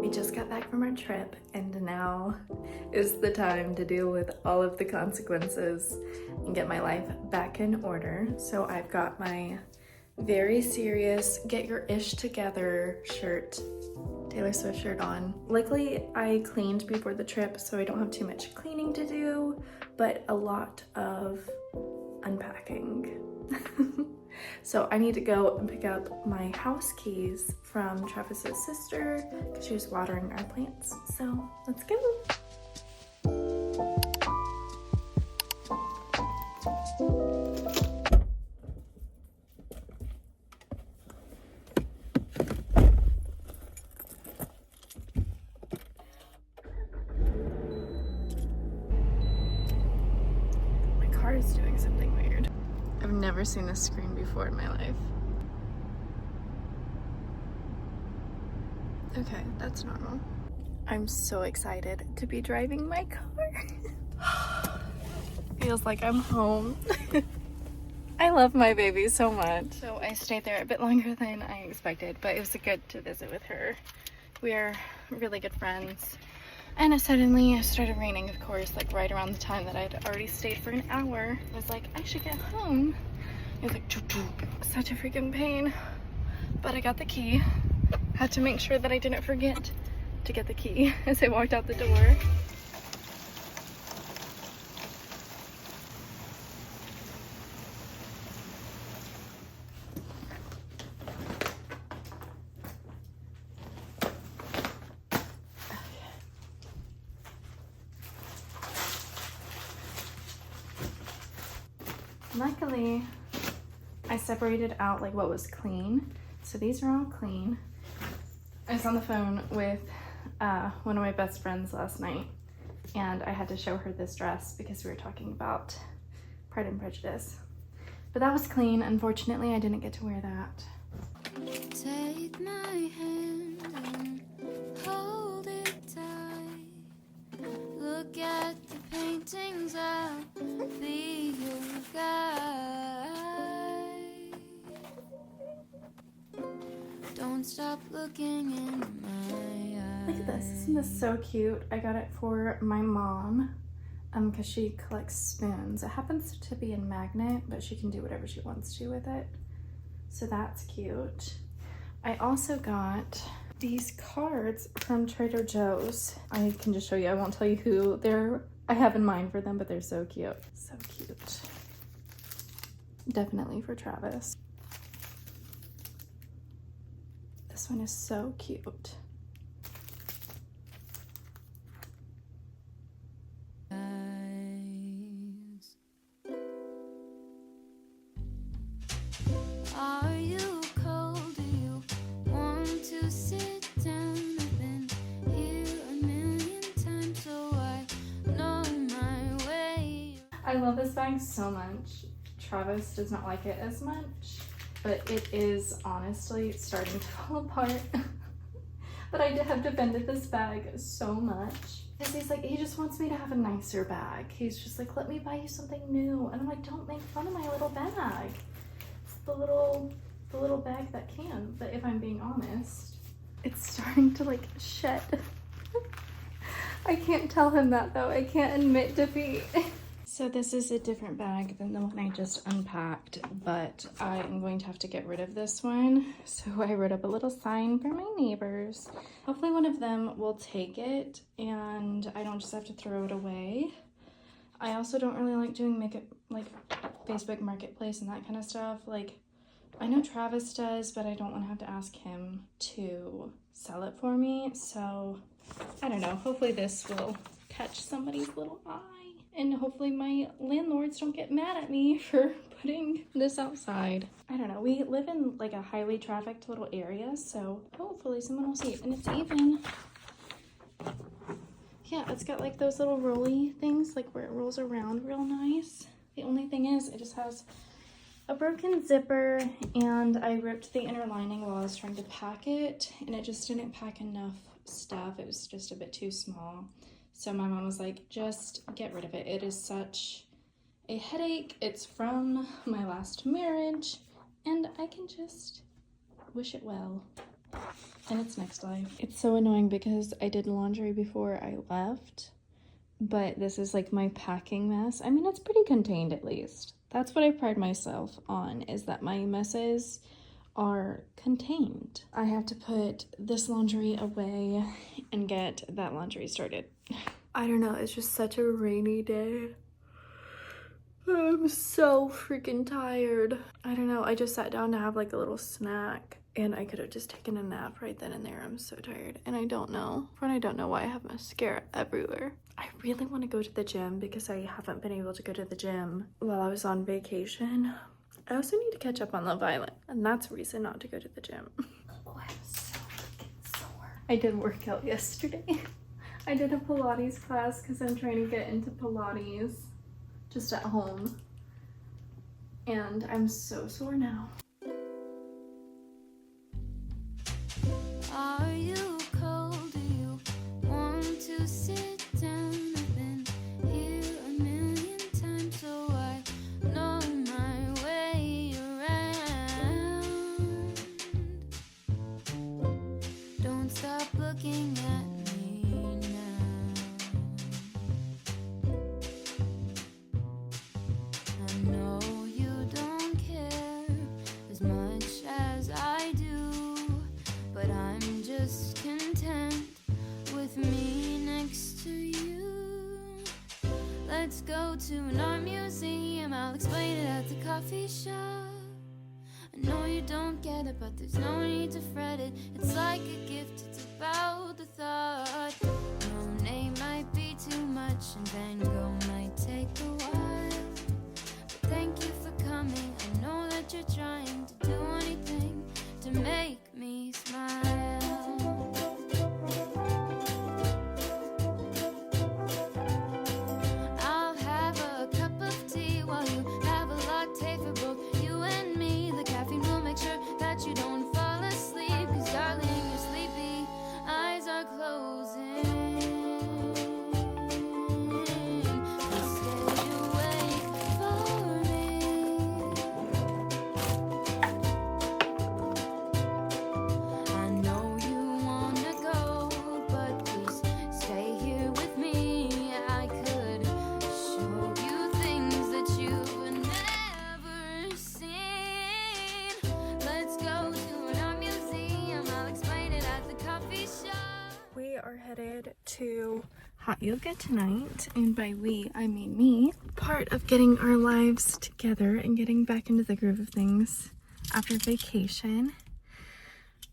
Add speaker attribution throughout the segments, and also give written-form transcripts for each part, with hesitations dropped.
Speaker 1: We just got back from our trip and now is the time to deal with all of the consequences and get my life back in order. So I've got my very serious get your ish together shirt, Taylor Swift shirt on. Luckily I cleaned before the trip so I don't have too much cleaning to do, but a lot of unpacking. So I need to go and pick up my house keys from Travis's sister because she was watering our plants. So let's go. My car is doing something weird. I've never seen this screen before in my life. Okay, that's normal. I'm so excited to be driving my car. Feels like I'm home. I love my baby so much. So I stayed there a bit longer than I expected, but it was good to visit with her. We are really good friends. And suddenly it started raining, of course, like right around the time that I'd already stayed for an hour. I was like, I should get home. It was like, such a freaking pain. But I got the key. Had to make sure that I didn't forget to get the key as I walked out the door. Luckily, I separated out like what was clean. So these are all clean. I was on the phone with one of my best friends last night and I had to show her this dress because we were talking about Pride and Prejudice. But that was clean. Unfortunately, I didn't get to wear that.
Speaker 2: Take my hand and hold it tight. Look at the paintings, I'll be your guide. Don't stop looking in my eyes.
Speaker 1: Look at this. Isn't this so cute? I got it for my mom because she collects spoons. It happens to be a magnet, but she can do whatever she wants to with it. So that's cute. I also got these cards from Trader Joe's. I can just show you. I won't tell you who I have in mind for them, but they're so cute. So cute. Definitely for Travis. This one is so cute.
Speaker 2: Are you cold? Do you want to sit down? I've been here a million times, so I know my way.
Speaker 1: I love this bag so much. Travis does not like it as much, but it is honestly starting to fall apart. But I have defended this bag so much because he's like, he just wants me to have a nicer bag. He's just like, let me buy you something new. And I'm like, don't make fun of my little bag. It's the little bag that can. But if I'm being honest, it's starting to like shed. I can't tell him that though. I can't admit defeat. So this is a different bag than the one I just unpacked, but I am going to have to get rid of this one. So I wrote up a little sign for my neighbors. Hopefully one of them will take it and I don't just have to throw it away. I also don't really like doing makeup, like Facebook Marketplace and that kind of stuff. Like, I know Travis does, but I don't want to have to ask him to sell it for me. So I don't know, hopefully this will catch somebody's little eye. And hopefully my landlords don't get mad at me for putting this outside. I don't know, we live in like a highly trafficked little area, so hopefully someone will see it. And it's even, yeah, it's got like those little rolly things, like where it rolls around real nice. The only thing is it just has a broken zipper and I ripped the inner lining while I was trying to pack it and it just didn't pack enough stuff. It was just a bit too small. So my mom was like, just get rid of it. It is such a headache. It's from my last marriage and I can just wish it well. And it's Next Life. It's so annoying because I did laundry before I left, but this is like my packing mess. I mean, it's pretty contained at least. That's what I pride myself on, is that my messes are contained. I have to put this laundry away and get that laundry started. I don't know, it's just such a rainy day. I'm so freaking tired. I don't know, I just sat down to have like a little snack and I could have just taken a nap right then and there. I'm so tired and I don't know why I have mascara everywhere. I really want to go to the gym because I haven't been able to go to the gym while I was on vacation. I also need to catch up on Love Island, and that's a reason not to go to the gym. Oh, I'm so freaking sore. I did work out yesterday. I did a Pilates class because I'm trying to get into Pilates just at home. And I'm so sore now.
Speaker 2: Are you cold? Do you want to sit down? I've been here a million times, so I know my way around. Don't stop looking at me now. I know you don't care as much as I do, but I'm just content with me next to you. Let's go to an art museum, I'll explain it at the coffee shop. I know you don't get it, but there's no need to fret it. It's like a gift, it's about the thought. Monet might be too much and Van Gogh might take a while, but thank you for coming. I know that you're trying to do anything to make me smile. I'll have a cup of tea while you have a latte for both you and me. The caffeine will make sure that you don't fall asleep, 'cause darling, your sleepy eyes are closing. Please stay awake for me. I know you wanna go, but please stay here with me. I could show you things that you've never seen. Let's go to an art museum, I'll explain it at the coffee shop.
Speaker 1: We are headed to hot yoga tonight, and by we, I mean me. Part of getting our lives together and getting back into the groove of things after vacation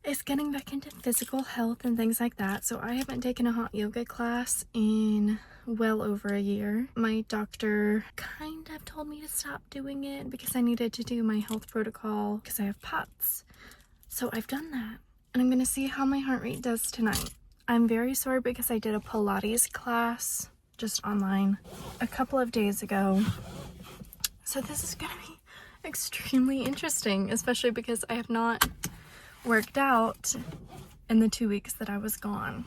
Speaker 1: is getting back into physical health and things like that. So I haven't taken a hot yoga class in well over a year. My doctor kind of told me to stop doing it because I needed to do my health protocol because I have POTS. So I've done that, and I'm gonna see how my heart rate does tonight. I'm very sore because I did a Pilates class just online a couple of days ago. So this is gonna be extremely interesting, especially because I have not worked out in the 2 weeks that I was gone.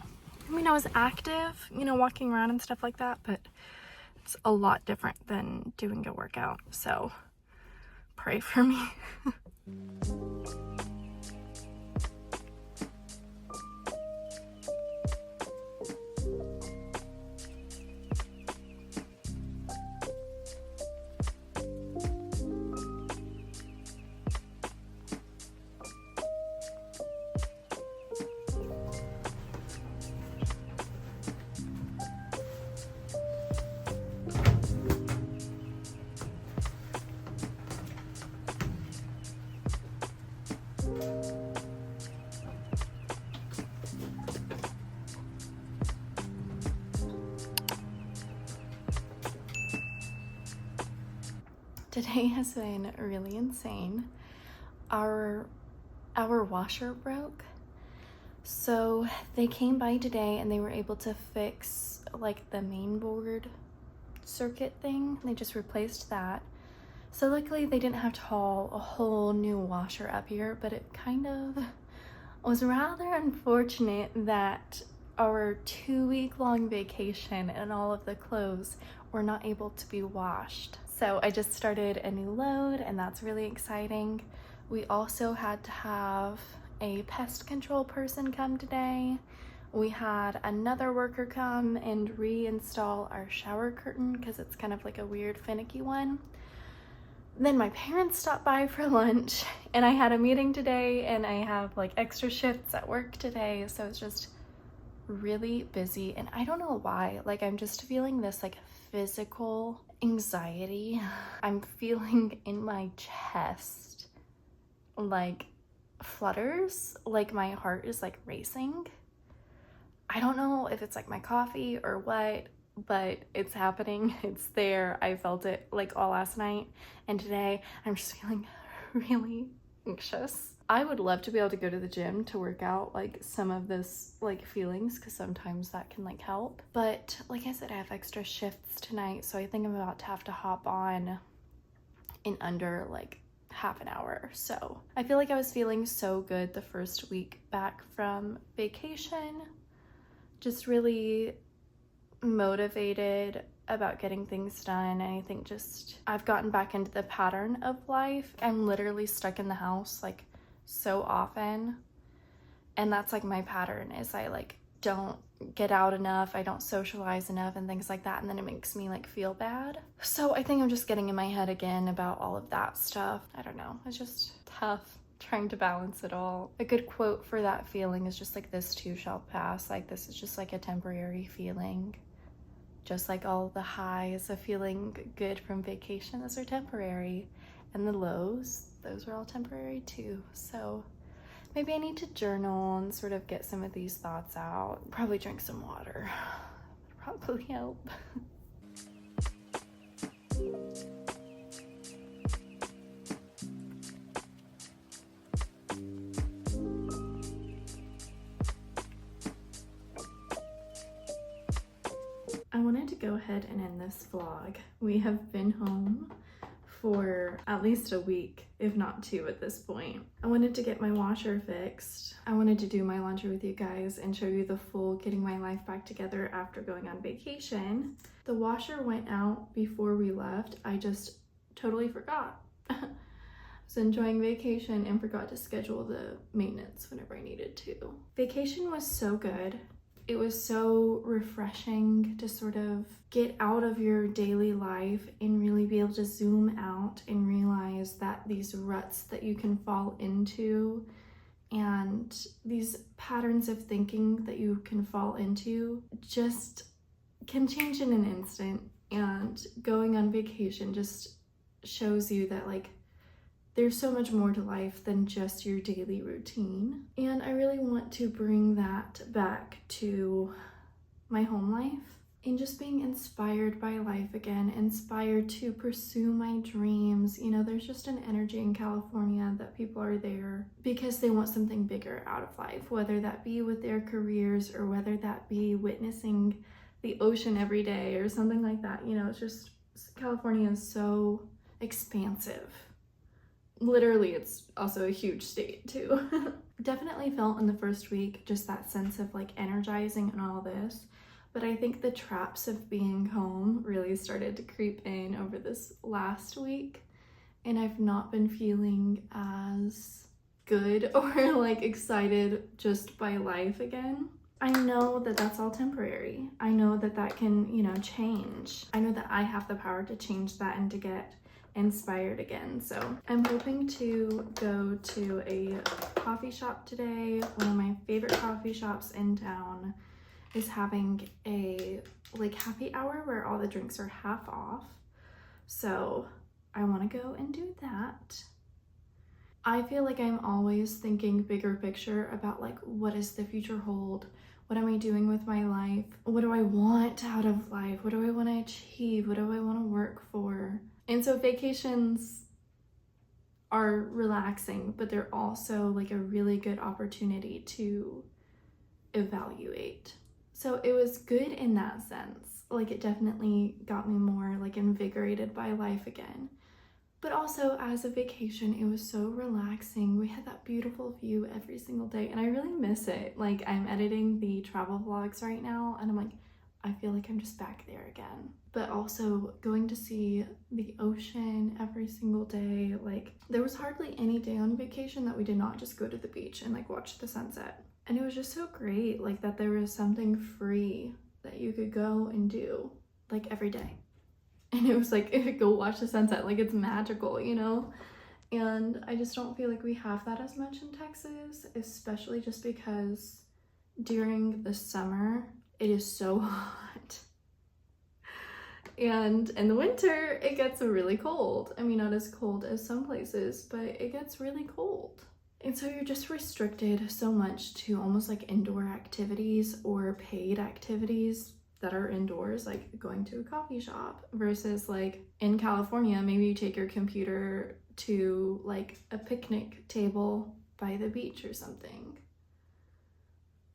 Speaker 1: I mean, I was active, you know, walking around and stuff like that, but it's a lot different than doing a workout. So pray for me. Today has been really insane. Our washer broke. So they came by today and they were able to fix like the main board circuit thing. They just replaced that. So luckily they didn't have to haul a whole new washer up here, but it kind of was rather unfortunate that our 2-week-long vacation and all of the clothes were not able to be washed. So I just started a new load and that's really exciting. We also had to have a pest control person come today. We had another worker come and reinstall our shower curtain because it's kind of like a weird finicky one. Then my parents stopped by for lunch, and I had a meeting today, and I have like extra shifts at work today, so it's just really busy. And I don't know why, like I'm just feeling this like physical anxiety. I'm feeling in my chest like flutters, like my heart is like racing. I don't know if it's like my coffee or what, but it's happening. It's there. I felt it like all last night, and today I'm just feeling really anxious. I would love to be able to go to the gym to work out like some of this like feelings, because sometimes that can like help. But like I said, I have extra shifts tonight, so I think I'm about to have to hop on in under like half an hour. So I feel like I was feeling so good the first week back from vacation, just really motivated about getting things done. And I think just I've gotten back into the pattern of life. I'm literally stuck in the house like so often, and that's like my pattern is I like don't get out enough, I don't socialize enough and things like that, and then it makes me like feel bad. So I think I'm just getting in my head again about all of that stuff. I don't know, it's just tough trying to balance it all. A good quote for that feeling is just like, this too shall pass. Like this is just like a temporary feeling, just like all the highs of feeling good from vacation, those are temporary, and the lows, those are all temporary too. So maybe I need to journal and sort of get some of these thoughts out. Probably drink some water. Probably help. I wanted to go ahead and end this vlog. We have been home for at least a week, if not 2 at this point. I wanted to get my washer fixed. I wanted to do my laundry with you guys and show you the full getting my life back together after going on vacation. The washer went out before we left. I just totally forgot. I was enjoying vacation and forgot to schedule the maintenance whenever I needed to. Vacation was so good. It was so refreshing to sort of get out of your daily life and really be able to zoom out and realize that these ruts that you can fall into and these patterns of thinking that you can fall into just can change in an instant. And going on vacation just shows you that like there's so much more to life than just your daily routine. And I really want to bring that back to my home life and just being inspired by life again, inspired to pursue my dreams. You know, there's just an energy in California that people are there because they want something bigger out of life, whether that be with their careers or whether that be witnessing the ocean every day or something like that. You know, it's just, California is so expansive. Literally, it's also a huge state too. Definitely felt in the first week just that sense of like energizing and all this, but I think the traps of being home really started to creep in over this last week, and I've not been feeling as good or like excited just by life again. I know that that's all temporary. I know that that can, you know, change. I know that I have the power to change that and to get inspired again. So I'm hoping to go to a coffee shop today. One of my favorite coffee shops in town is having a like happy hour where all the drinks are half off. So I want to go and do that. I feel like I'm always thinking bigger picture about like, what does the future hold? What am I doing with my life? What do I want out of life? What do I want to achieve? What do I want to work for? And so vacations are relaxing, but they're also like a really good opportunity to evaluate. So it was good in that sense. Like it definitely got me more like invigorated by life again. But also as a vacation, it was so relaxing. We had that beautiful view every single day and I really miss it. Like I'm editing the travel vlogs right now and I'm like, I feel like I'm just back there again. but also going to see the ocean every single day. Like, there was hardly any day on vacation that we did not just go to the beach and like watch the sunset. And it was just so great, like, that there was something free that you could go and do like every day. And it was like, go watch the sunset, like, it's magical, you know? And I just don't feel like we have that as much in Texas, especially just because during the summer it is so hot. And in the winter, it gets really cold. I mean, not as cold as some places, but it gets really cold. And so you're just restricted so much to almost like indoor activities or paid activities that are indoors, like going to a coffee shop, versus like in California, maybe you take your computer to like a picnic table by the beach or something.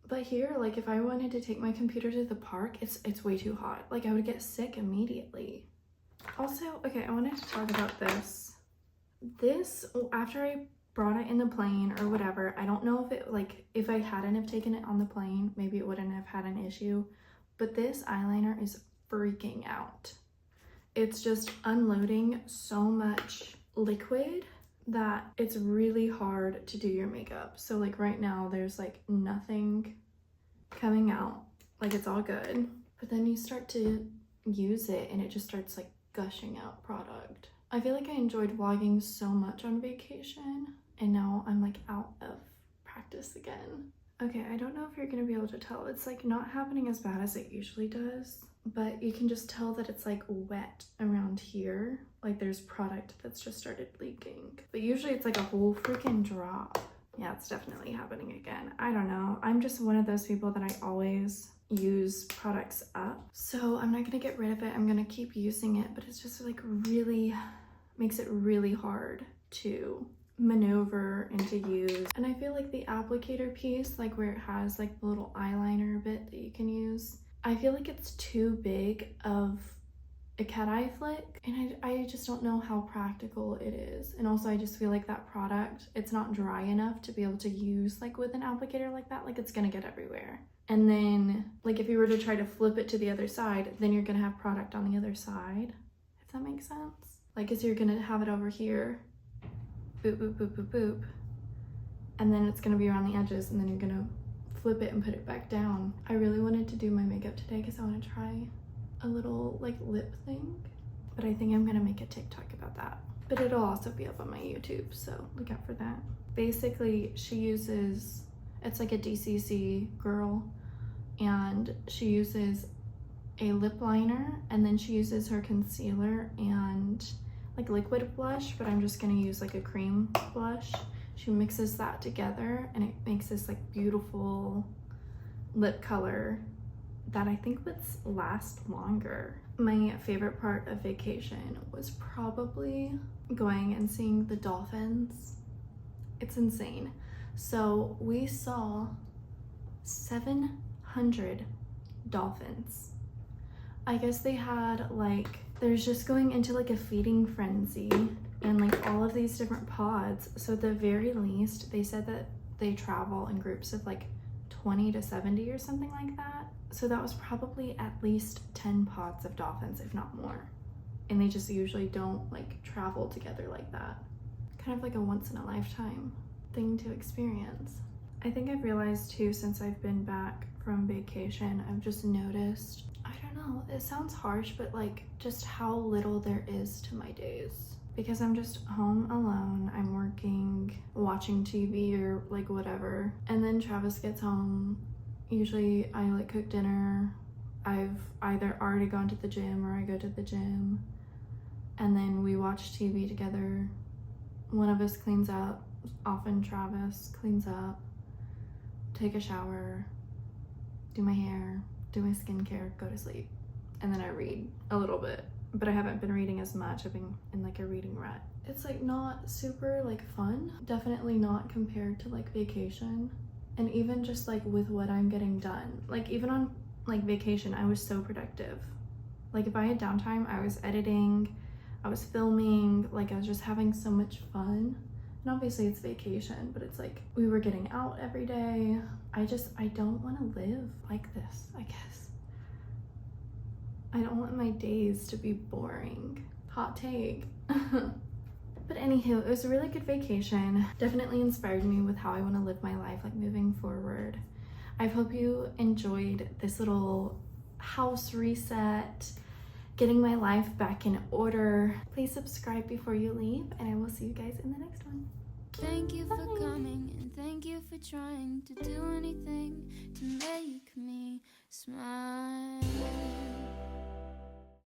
Speaker 1: But here, like, if I wanted to take my computer to the park, it's way too hot. Like, I would get sick immediately. Also, okay, I wanted to talk about this. This, after I brought it in the plane or whatever, I don't know if it, like, if I hadn't have taken it on the plane, maybe it wouldn't have had an issue. But this eyeliner is freaking out. It's just unloading so much liquid that it's really hard to do your makeup. So like right now there's like nothing coming out, like it's all good, but then you start to use it and it just starts like gushing out product. I feel like I enjoyed vlogging so much on vacation, and now I'm like out of practice again. Okay, I don't know if you're gonna be able to tell, it's like not happening as bad as it usually does, but you can just tell that it's like wet around here. Like there's product that's just started leaking. But usually it's like a whole freaking drop. Yeah, it's definitely happening again. I don't know. I'm just one of those people that I always use products up. So I'm not gonna get rid of it. I'm gonna keep using it, but it's just like really, makes it really hard to maneuver and to use. And I feel like the applicator piece, like where it has like the little eyeliner bit that you can use, I feel like it's too big of a cat eye flick, and I just don't know how practical it is. And also I just feel like that product, it's not dry enough to be able to use like with an applicator like that. Like it's gonna get everywhere. And then like if you were to try to flip it to the other side, then you're gonna have product on the other side, if that makes sense. Like, cause you're gonna have it over here, boop, boop, boop, boop, boop, and then it's gonna be around the edges, and then you're gonna flip it and put it back down. I really wanted to do my makeup today because I want to try a little like lip thing, but I think I'm gonna make a TikTok about that. But it'll also be up on my YouTube, so look out for that. Basically, she uses, it's like a DCC girl, and she uses a lip liner, and then she uses her concealer and like liquid blush, but I'm just gonna use like a cream blush. She mixes that together and it makes this like beautiful lip color that I think would last longer. My favorite part of vacation was probably going and seeing the dolphins. It's insane. So we saw 700 dolphins. I guess they had like, there's just going into like a feeding frenzy and like all of these different pods. So at the very least, they said that they travel in groups of like 20 to 70 or something like that. So that was probably at least 10 pods of dolphins, if not more. And they just usually don't like travel together like that. Kind of like a once in a lifetime thing to experience. I think I've realized too, since I've been back from vacation, I've just noticed, I don't know, it sounds harsh, but like just how little there is to my days. Because I'm just home alone, I'm working, watching TV or like whatever. And then Travis gets home. Usually I like cook dinner. I've either already gone to the gym or I go to the gym. And then we watch TV together. One of us cleans up, often Travis cleans up, take a shower, do my hair, do my skincare, go to sleep. And then I read a little bit. But I haven't been reading as much. I've been in like a reading rut. It's like not super like fun. Definitely not compared to like vacation. And even just like with what I'm getting done. Like even on like vacation, I was so productive. Like if I had downtime, I was editing, I was filming, like I was just having so much fun. And obviously it's vacation, but it's like we were getting out every day. I don't want to live like this, I guess. I don't want my days to be boring. Hot take. But anywho, it was a really good vacation. Definitely inspired me with how I want to live my life, like moving forward. I hope you enjoyed this little house reset, getting my life back in order. Please subscribe before you leave, and I will see you guys in the next one.
Speaker 2: Thank you for coming, and thank you for trying to do anything to make me smile.